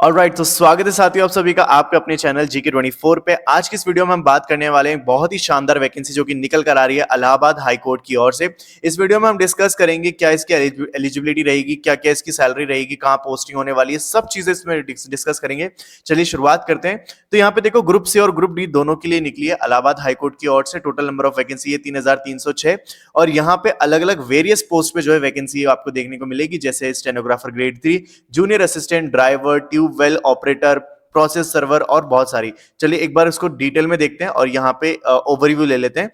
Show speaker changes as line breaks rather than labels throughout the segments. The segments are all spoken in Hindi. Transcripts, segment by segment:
ऑलराइट, तो स्वागत है साथियों आप सभी का आपके अपने चैनल GK24 पे। आज की इस वीडियो में हम बात करने वाले हैं बहुत ही शानदार वैकेंसी जो कि निकल कर आ रही है इलाहाबाद हाई कोर्ट की ओर से। इस वीडियो में हम डिस्कस करेंगे क्या इसकी एलिजिबिलिटी रहेगी, क्या क्या इसकी सैलरी रहेगी, कहाँ पोस्टिंग होने वाली है, सब चीजें इसमें डिस्कस करेंगे। चलिए शुरुआत करते हैं। तो यहाँ पे देखो, ग्रुप सी और ग्रुप डी दोनों के लिए निकली है इलाहाबाद हाई कोर्ट की ओर से। टोटल नंबर ऑफ वैकेंसी है 3306 और यहाँ पे अलग अलग वेरियस पोस्ट पे जो है वैकेंसी आपको देखने को मिलेगी, जैसे stenographer grade 3, junior assistant, driver, tubewell operator, process server और बहुत सारी। चलिए एक बार इसको डिटेल में देखते हैं और यहाँ पे ओवरव्यू ले लेते हैं।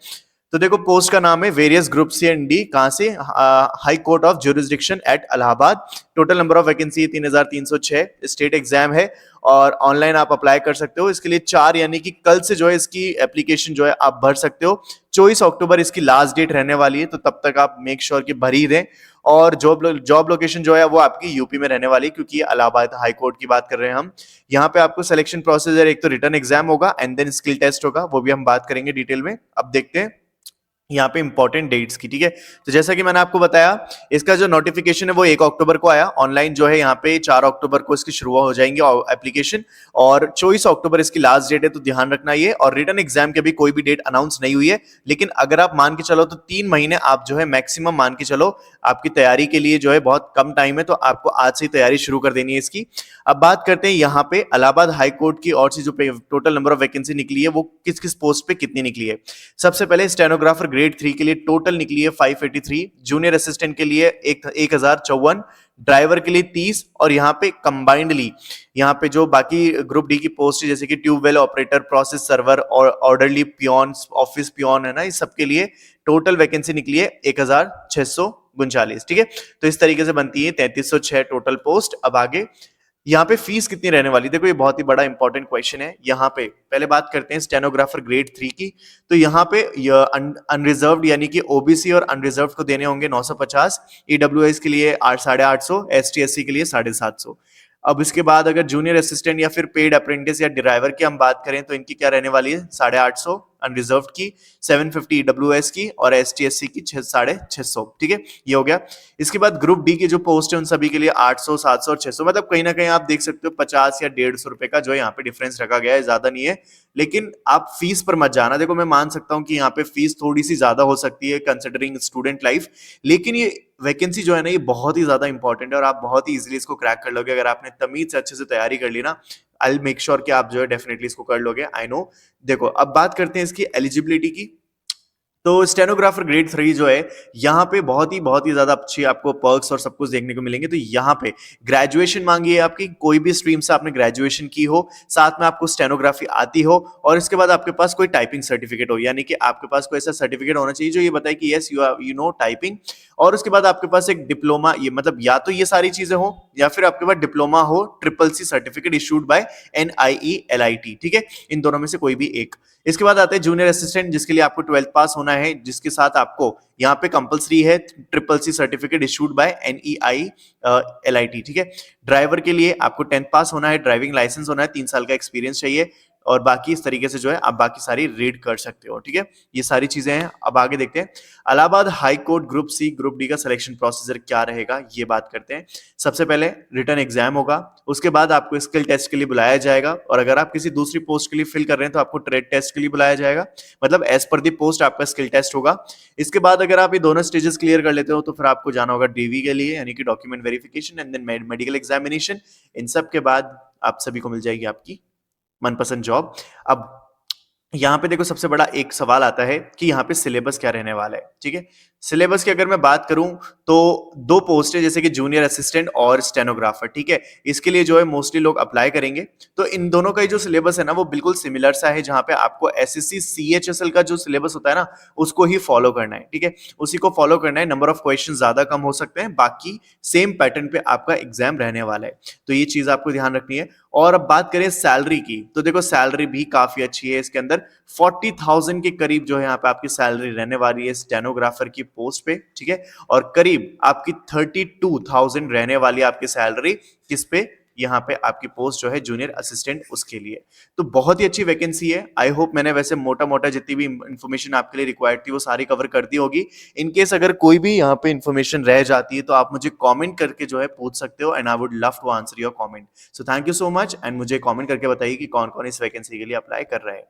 तो देखो, पोस्ट का नाम है various group C and D. कहां से? High court of jurisdiction at Allahabad. Total number of vacancy 3306। State exam है और ऑनलाइन आप अप्लाई कर सकते हो। इसके लिए 4 यानी कि कल से जो है इसकी एप्लीकेशन जो है आप भर सकते हो। 24 अक्टूबर इसकी लास्ट डेट रहने वाली है, तो तब तक आप मेक श्योर कि भर ही दें। और जॉब लोकेशन जो है वो आपकी यूपी में रहने वाली है, क्योंकि इलाहाबाद हाई कोर्ट की बात कर रहे हैं हम। यहाँ पे आपको सिलेक्शन प्रोसीजर, एक तो रिटन एग्जाम होगा एंड देन स्किल टेस्ट होगा, वो भी हम बात करेंगे डिटेल में। अब देखते हैं यहाँ पे इंपॉर्टेंट डेट्स की। ठीक है, तो जैसा कि मैंने आपको बताया, इसका जो नोटिफिकेशन है वो 1 अक्टूबर को आया। ऑनलाइन जो है यहाँ पे 4 अक्टूबर को इसकी शुरू हो जाएंगे एप्लीकेशन और 24 अक्टूबर इसकी लास्ट डेट है, तो ध्यान रखना ये। और रिटन एग्जाम की भी कोई भी डेट अनाउंस नहीं हुई है, लेकिन अगर आप मान के चलो तो 3 महीने आप जो है मैक्सिमम मान के चलो आपकी तैयारी के लिए जो है बहुत कम टाइम है, तो आपको आज से तैयारी शुरू कर देनी है इसकी। अब बात करते हैं यहाँ पे इलाहाबाद हाई कोर्ट की ओर से जो टोटल नंबर ऑफ वैकेंसी निकली है वो किस किस पोस्ट पे कितनी निकली है। सबसे पहले स्टेनोग्राफर ग्रेड 3 के लिए टोटल निकली है 583, जूनियर असिस्टेंट के लिए 1054, ड्राइवर के लिए 30 और यहाँ पे कंबाइंडली यहाँ पे जो बाकी ग्रुप डी की पोस्ट है, जैसे कि ट्यूबवेल ऑपरेटर, प्रोसेस सर्वर और ऑर्डरली पियोन, ऑफिस पियोन है ना, इस सबके लिए टोटल वैकेंसी निकली है 1639। ठीक है, तो इस तरीके से बनती है 3306 टोटल पोस्ट। अब आगे यहाँ पे फीस कितनी रहने वाली, देखो ये बहुत ही बड़ा इंपॉर्टेंट क्वेश्चन है। यहाँ पे पहले बात करते हैं स्टेनोग्राफर ग्रेड 3 की। तो यहाँ पे अनरिजर्व्ड यानी कि ओबीसी और अनरिजर्व्ड को देने होंगे 950, ईडब्ल्यूएस के लिए 850, एसटी एससी के लिए 750। अब इसके बाद अगर जूनियर असिस्टेंट या फिर पेड अप्रेंटिस या ड्राइवर की हम बात करें तो इनकी क्या रहने वाली है? 850 अनरिजर्व्ड की, 750 ईडब्ल्यूएस की और एसटीएससी की 650। ठीक है, ये हो गया। इसके बाद ग्रुप डी की जो पोस्ट है उन सभी के लिए 800, 700 और 600, मतलब कहीं ना कहीं आप देख सकते हो 50 या 150 रुपए का जो है यहाँ पे डिफरेंस रखा गया है, ज्यादा नहीं है। लेकिन आप फीस पर मत जाना। देखो, मैं मान सकता हूं कि यहाँ पे फीस थोड़ी सी ज्यादा हो सकती है कंसिडरिंग स्टूडेंट लाइफ, लेकिन ये वैकेंसी जो है ना ये बहुत ही ज्यादा इंपॉर्टेंट है और आप बहुत ही इजीली इसको क्रैक कर लोगे अगर आपने तमीज से अच्छे से तैयारी कर ली ना। आई मेक श्योर कि आप जो है डेफिनेटली इसको कर लोगे, आई नो। देखो, अब बात करते हैं इसकी एलिजिबिलिटी की। तो स्टेनोग्राफर ग्रेड 3 जो है यहाँ पे बहुत ही ज्यादा अच्छी आपको पर्क्स और सब कुछ देखने को मिलेंगे। तो यहाँ पे ग्रेजुएशन मांगी है आपकी, कोई भी स्ट्रीम से आपने ग्रेजुएशन की हो, साथ में आपको स्टेनोग्राफी आती हो और इसके बाद आपके पास कोई टाइपिंग सर्टिफिकेट हो, यानी कि आपके पास कोई ऐसा सर्टिफिकेट होना चाहिए जो ये बताए कि यस यू नो टाइपिंग। और उसके बाद आपके पास एक डिप्लोमा, ये मतलब या तो ये सारी चीजें हो या फिर आपके पास डिप्लोमा हो, CCC certificate issued by NIELIT। ठीक है, इन दोनों में से कोई भी एक। इसके बाद आते हैं जूनियर असिस्टेंट, जिसके लिए आपको 12th पास होना है, जिसके साथ आपको यहाँ पे कंपलसरी है CCC certificate issued by NIELIT। ठीक है, ड्राइवर के लिए आपको 10th पास होना है, ड्राइविंग लाइसेंस होना है, 3 साल का एक्सपीरियंस चाहिए और बाकी इस तरीके से जो है आप बाकी सारी रीड कर सकते हो। ठीक है, ये सारी चीजें हैं। अब आगे देखते हैं Allahabad high court group C group D का सिलेक्शन प्रोसीजर क्या रहेगा, ये बात करते हैं। सबसे पहले रिटन एग्जाम होगा, उसके बाद आपको स्किल टेस्ट के लिए बुलाया जाएगा और अगर आप किसी दूसरी पोस्ट के लिए फिल कर रहे हैं तो आपको ट्रेड टेस्ट के लिए बुलाया जाएगा, मतलब एज पर दी पोस्ट आपका स्किल टेस्ट होगा। इसके बाद अगर आप ये दोनों स्टेजेस क्लियर कर लेते हो तो फिर आपको जाना होगा डीवी के लिए, यानी कि document verification and then medical examination. इन सब के बाद आप सभी को मिल जाएगी आपकी मनपसंद जॉब। अब यहाँ पे देखो, सबसे बड़ा एक सवाल आता है कि यहाँ पे सिलेबस क्या रहने वाला है। ठीक है, सिलेबस की अगर मैं बात करूं तो 2 पोस्ट है, जैसे कि जूनियर असिस्टेंट और स्टेनोग्राफर। ठीक है, इसके लिए जो है मोस्टली लोग अप्लाई करेंगे। तो इन दोनों का जो सिलेबस है ना वो बिल्कुल सिमिलर सा है, जहां पे आपको एसएससी सीएचएसएल का जो सिलेबस होता है ना उसको ही फॉलो करना है। ठीक है, उसी को फॉलो करना है। नंबर ऑफ क्वेश्चन ज्यादा कम हो सकते हैं, बाकी सेम पैटर्न पे आपका एग्जाम रहने वाला है, तो ये चीज आपको ध्यान रखनी है। और अब बात करें सैलरी की, तो देखो सैलरी भी काफी अच्छी है। इसके अंदर 40,000 के करीब जो है यहाँ पे आपकी सैलरी रहने वाली है स्टेनोग्राफर की पोस्ट पे। ठीक है, और करीब आपकी 32,000 रहने वाली है आपकी सैलरी किस पे? यहाँ पे आपकी पोस्ट जो है जूनियर असिस्टेंट उसके लिए। तो बहुत ही अच्छी वैकेंसी है। आई होप मैंने वैसे मोटा-मोटा जितनी भी इन्फॉर्मेशन आपके लिए रिक्वायर्ड थी वो सारी कवर कर दी होगी। इन केस अगर कोई भी यहाँ पे इन्फॉर्मेशन रह जाती है तो आप मुझे कमेंट करके जो है पूछ सकते हो and I would love to answer your comment. So thank you so much and मुझे कमेंट करके बताइए कि कौन-कौन इस वैकेंसी के लिए अप्लाई कर रहा है।